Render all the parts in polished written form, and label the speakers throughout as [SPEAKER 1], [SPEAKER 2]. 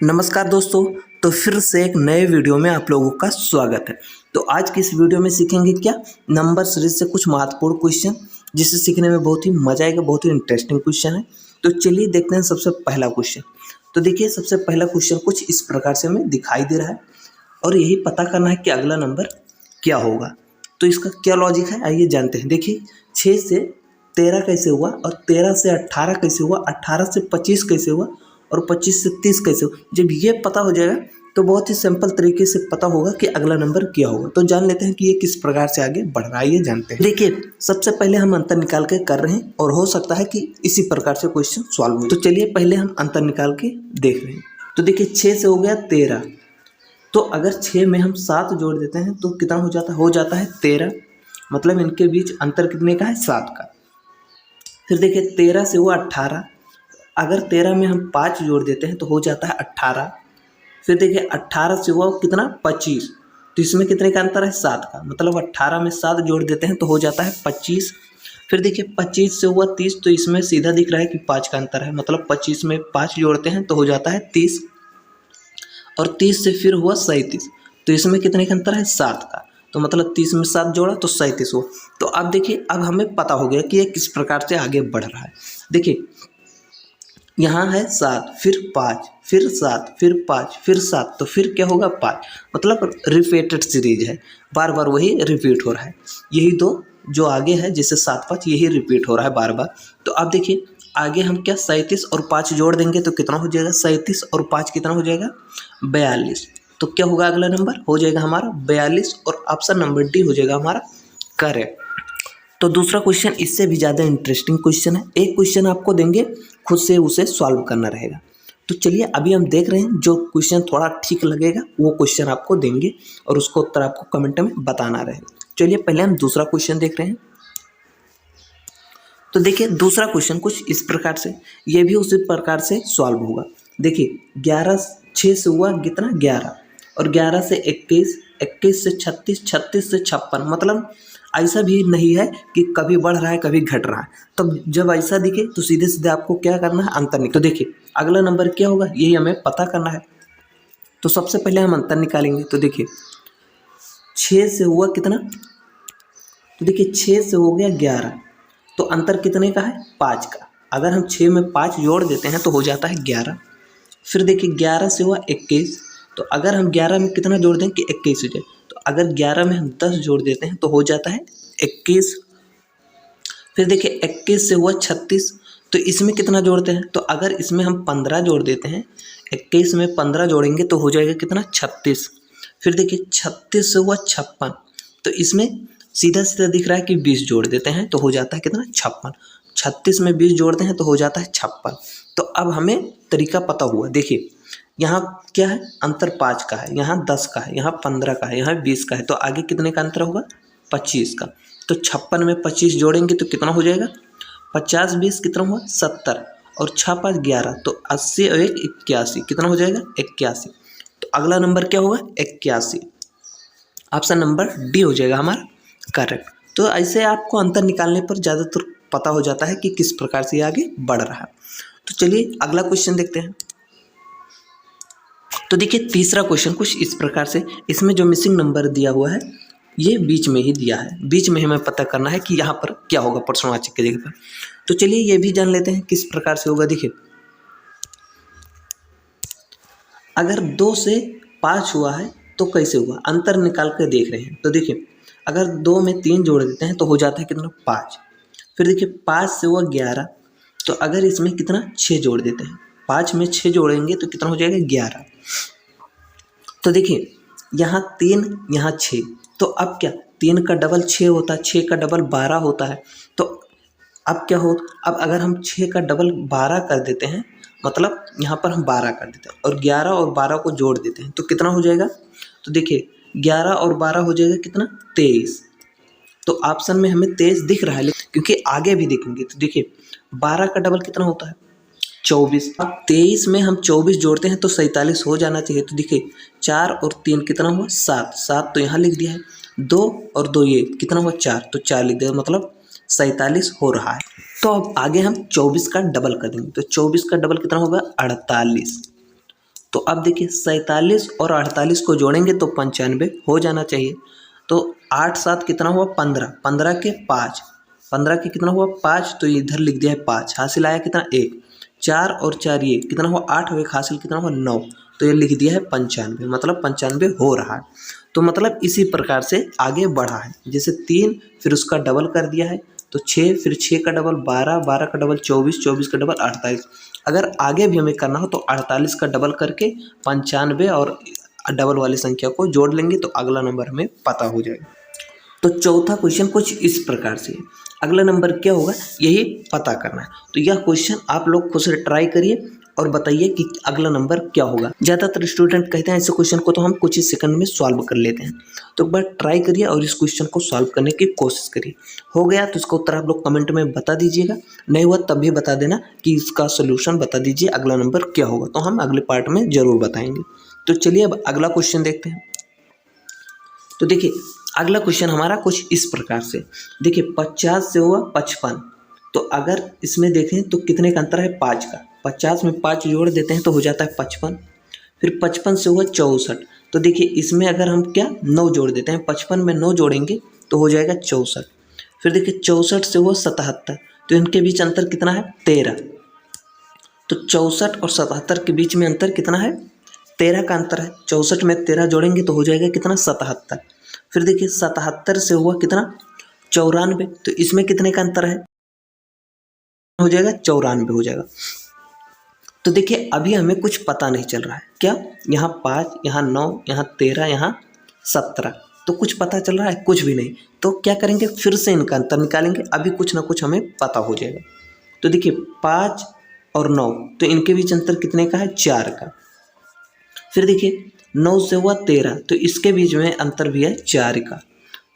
[SPEAKER 1] नमस्कार दोस्तों। तो फिर से एक नए वीडियो में आप लोगों का स्वागत है। तो आज की इस वीडियो में सीखेंगे क्या, नंबर सीरीज से कुछ महत्वपूर्ण क्वेश्चन जिसे सीखने में बहुत ही मजा आएगा। बहुत ही इंटरेस्टिंग क्वेश्चन है। तो चलिए देखते हैं सबसे पहला क्वेश्चन। तो देखिए सबसे पहला क्वेश्चन कुछ इस प्रकार से हमें दिखाई दे रहा है और यही पता करना है कि अगला नंबर क्या होगा। तो इसका क्या लॉजिक है आइए जानते हैं। देखिए 6 से 13 कैसे हुआ और 13 से 18 कैसे हुआ, 18 से 25 कैसे हुआ और 25 से 30 कैसे हुआ। जब ये पता हो जाएगा तो बहुत ही सिंपल तरीके से पता होगा कि अगला नंबर क्या होगा। तो जान लेते हैं कि ये किस प्रकार से आगे बढ़ रहा है, ये जानते हैं। देखिए सबसे पहले हम अंतर निकाल के कर रहे हैं और हो सकता है कि इसी प्रकार से क्वेश्चन सॉल्व हो। तो चलिए पहले हम अंतर निकाल के देख रहे हैं। तो देखिए 6 से हो गया 13, तो अगर 6 में हम 7 जोड़ देते हैं तो कितना हो जाता है 13। मतलब इनके बीच अंतर कितने का है, 7 का। फिर देखिए 13 से हुआ 18, अगर 13 में हम 5 जोड़ देते हैं तो हो जाता है 18। फिर देखिए 18 से हुआ कितना 25, तो इसमें कितने का अंतर है, 7 का। मतलब 18 में 7 जोड़ देते हैं तो हो जाता है 25। फिर देखिए 25 से हुआ 30, तो इसमें सीधा दिख रहा है कि 5 का अंतर है। मतलब 25 में 5 जोड़ते हैं तो हो जाता है 30। और 30 से फिर हुआ 37, तो इसमें कितने का अंतर है, 7 का। तो मतलब 30 में 7 जोड़ा तो 37 हुआ। तो अब देखिए अब हमें पता हो गया कि ये किस प्रकार से आगे बढ़ रहा है। देखिए यहाँ है 7, फिर 5, फिर 7, फिर 5, फिर 7, तो फिर क्या होगा 5। मतलब रिपीटेड सीरीज है, बार बार वही रिपीट हो रहा है। यही दो जो आगे है जैसे 7 5 यही रिपीट हो रहा है बार बार। तो अब देखिए आगे हम क्या 37 और 5 जोड़ देंगे तो कितना हो जाएगा, 37 और 5 कितना हो जाएगा 42। तो क्या होगा अगला नंबर, हो जाएगा हमारा 42 और ऑप्शन नंबर डी हो जाएगा हमारा करेक्ट। तो दूसरा क्वेश्चन इससे भी ज़्यादा इंटरेस्टिंग क्वेश्चन है। एक क्वेश्चन आपको देंगे, खुद से उसे सॉल्व करना रहेगा। तो चलिए अभी हम देख रहे हैं, जो क्वेश्चन थोड़ा ठीक लगेगा वो क्वेश्चन आपको देंगे और उसको उत्तर आपको कमेंट में बताना रहेगा। चलिए पहले हम दूसरा क्वेश्चन देख रहे हैं। तो देखिए दूसरा क्वेश्चन कुछ इस प्रकार से, ये भी उसी प्रकार से सॉल्व होगा। देखिए 11 6 से हुआ कितना 11 और 11 से 21, 21 से 36, 36 से 56। मतलब ऐसा भी नहीं है कि कभी बढ़ रहा है कभी घट रहा है। तब जब ऐसा दिखे तो सीधे सीधे आपको क्या करना है, अंतर निकाल। तो देखिए अगला नंबर क्या होगा यही हमें पता करना है। तो सबसे पहले हम अंतर निकालेंगे। तो देखिए 6 से हुआ कितना, तो देखिए 6 से हो गया 11, तो अंतर कितने का है 5 का। अगर हम 6 में 5 जोड़ देते हैं तो हो जाता है 11। फिर देखिए 11 से हुआ 21, तो अगर हम 11 में कितना जोड़ दें कि 21 हो जाए, तो अगर 11 में हम 10 जोड़ देते हैं तो हो जाता है 21। फिर देखिए 21 से हुआ 36, तो इसमें कितना जोड़ते हैं, तो अगर इसमें हम 15 जोड़ देते हैं, 21 में 15 जोड़ेंगे तो हो जाएगा कितना 36। फिर देखिए 36 से हुआ 56, तो इसमें सीधा सीधा दिख रहा है कि 20 जोड़ देते हैं तो हो जाता है कितना 56। 36 में 20 जोड़ते हैं तो हो जाता है 56। तो अब हमें तरीका पता हुआ। देखिए यहाँ क्या है, अंतर 5 का है, यहाँ 10 का है, यहाँ 15 का है, यहाँ 20 का है, तो आगे कितने का अंतर होगा 25 का। तो 56 में 25 जोड़ेंगे तो कितना हो जाएगा, 50 20 कितना हुआ 70 और 6 5 11, तो 80 और 1 81, कितना हो जाएगा 81। तो अगला नंबर क्या होगा 81, ऑप्शन नंबर डी हो जाएगा हमारा करेक्ट। तो ऐसे आपको अंतर निकालने पर ज़्यादातर पता हो जाता है कि किस प्रकार से आगे बढ़ रहा है। तो चलिए अगला क्वेश्चन देखते हैं। तो देखिए तीसरा क्वेश्चन कुछ इस प्रकार से, इसमें जो मिसिंग नंबर दिया हुआ है ये बीच में ही दिया है, बीच में हमें पता करना है कि यहाँ पर क्या होगा प्रश्नवाचक के जगह पर। तो चलिए ये भी जान लेते हैं किस प्रकार से होगा। देखिए अगर 2 से 5 हुआ है तो कैसे हुआ, अंतर निकाल कर देख रहे हैं। तो देखिए अगर 2 में 3 जोड़ देते हैं तो हो जाता है कितना 5। फिर देखिए 5 से हुआ 11, तो अगर इसमें कितना 6 जोड़ देते हैं, 5 में 6 जोड़ेंगे तो कितना हो जाएगा 11। तो देखिए यहाँ 3 यहाँ 6, तो अब क्या 3 का डबल 6 होता है, 6 का डबल 12 होता है। तो अब क्या हो, अब अगर हम 6 का डबल 12 कर देते हैं, मतलब यहाँ पर हम 12 कर देते हैं और 11 और 12 को जोड़ देते हैं तो कितना हो जाएगा, तो देखिए 11 और 12 हो जाएगा कितना 23। तो ऑप्शन में हमें 23 दिख रहा है, क्योंकि आगे भी देखेंगे। तो देखिए 12 का डबल कितना होता है 24। अब 23 में हम 24 जोड़ते हैं तो 47 हो जाना चाहिए। तो देखिए 4 और 3 कितना हुआ 7, 7 तो यहाँ लिख दिया है, 2 और 2 ये कितना हुआ 4, तो 4 लिख दिया, मतलब 47 हो रहा है। तो अब आगे हम 24 का डबल कर देंगे, तो 24 का डबल कितना होगा 48। तो अब देखिए 47 और 48 को जोड़ेंगे तो 95 हो जाना चाहिए। तो 8 7 कितना हुआ 15, 15 के 5, 15 के कितना हुआ 5, तो इधर लिख दिया है 5, हासिल आया कितना 1, 4 और 4 ये कितना हुआ 8 और 1 हासिल कितना हुआ 9, तो ये लिख दिया है 95, मतलब 95 हो रहा है। तो मतलब इसी प्रकार से आगे बढ़ा है, जैसे 3 फिर उसका डबल कर दिया है तो 6, फिर 6 का डबल 12, 12 का डबल 24, 24 का डबल 48। अगर आगे भी हमें करना हो तो 48 का डबल करके 95 और डबल वाली संख्या को जोड़ लेंगे तो अगला नंबर हमें पता हो जाएगा। तो चौथा क्वेश्चन कुछ इस प्रकार से है। अगला नंबर क्या होगा यही पता करना है। तो यह क्वेश्चन आप लोग खुद से ट्राई करिए और बताइए कि अगला नंबर क्या होगा। ज़्यादातर स्टूडेंट कहते हैं ऐसे क्वेश्चन को तो हम कुछ ही सेकंड में सॉल्व कर लेते हैं, तो एक बार ट्राई करिए और इस क्वेश्चन को सॉल्व करने की कोशिश करिए। हो गया तो इसका उत्तर आप लोग कमेंट में बता दीजिएगा, नहीं हुआ तब भी बता देना कि इसका सोल्यूशन बता दीजिए अगला नंबर क्या होगा, तो हम अगले पार्ट में ज़रूर बताएंगे। तो चलिए अब अगला क्वेश्चन देखते हैं। तो देखिए अगला क्वेश्चन हमारा कुछ इस प्रकार से, देखिए 50 से हुआ 55, तो अगर इसमें देखें तो कितने का अंतर है 5 का, 50 में 5 जोड़ देते हैं तो हो जाता है 55, फिर 55 से हुआ 64, तो देखिए इसमें अगर हम क्या 9 जोड़ देते हैं, 55 में 9 जोड़ेंगे तो हो जाएगा 64, फिर देखिए 64 से हुआ 77, तो इनके बीच अंतर कितना है 13, तो 64 और 77 के बीच में अंतर कितना है 13 का अंतर है, 64 में 13 जोड़ेंगे तो हो जाएगा कितना 77, फिर देखिए 77 से हुआ कितना 94, तो इसमें कितने का अंतर है हो जाएगा 94 हो जाएगा। तो देखिए अभी हमें कुछ पता नहीं चल रहा है, क्या यहाँ 5, यहाँ 9, यहाँ 13, यहाँ 17, तो कुछ पता चल रहा है कुछ भी नहीं। तो क्या करेंगे फिर से इनका अंतर निकालेंगे, अभी कुछ ना कुछ हमें पता हो जाएगा। तो देखिए 5 और 9, तो इनके बीच अंतर कितने का है 4 का, फिर देखिए 9 से हुआ 13, तो इसके बीच में अंतर भी है 4 का,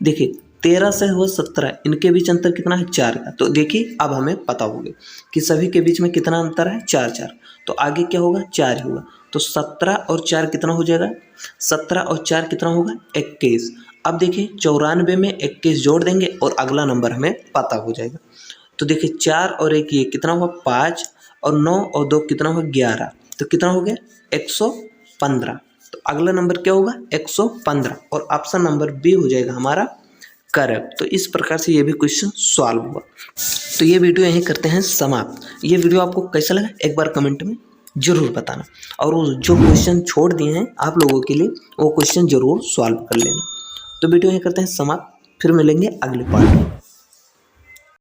[SPEAKER 1] देखिए 13 से हुआ 17, इनके बीच अंतर कितना है 4 का, तो देखिए अब हमें पता होगा कि सभी के बीच में कितना अंतर है 4 4, तो आगे क्या होगा 4 होगा, तो 17 और 4 कितना हो जाएगा 17 और 4 कितना होगा 21। अब देखिए 94 में 21 जोड़ देंगे और अगला नंबर हमें पता हो जाएगा। तो देखिए 4 और 1 ये कितना हुआ 5, और 9 और 2 कितना हुआ 11, तो कितना हो गया 115, तो अगला नंबर क्या होगा 115 और ऑप्शन नंबर बी हो जाएगा हमारा करेक्ट। तो इस प्रकार से ये भी क्वेश्चन सॉल्व हुआ। तो ये वीडियो यहीं करते हैं समाप्त। ये वीडियो आपको कैसा लगा एक बार कमेंट में ज़रूर बताना, और वो जो क्वेश्चन छोड़ दिए हैं आप लोगों के लिए वो क्वेश्चन ज़रूर सॉल्व कर लेना। तो वीडियो यहीं करते हैं समाप्त, फिर मिलेंगे अगले पार्ट में।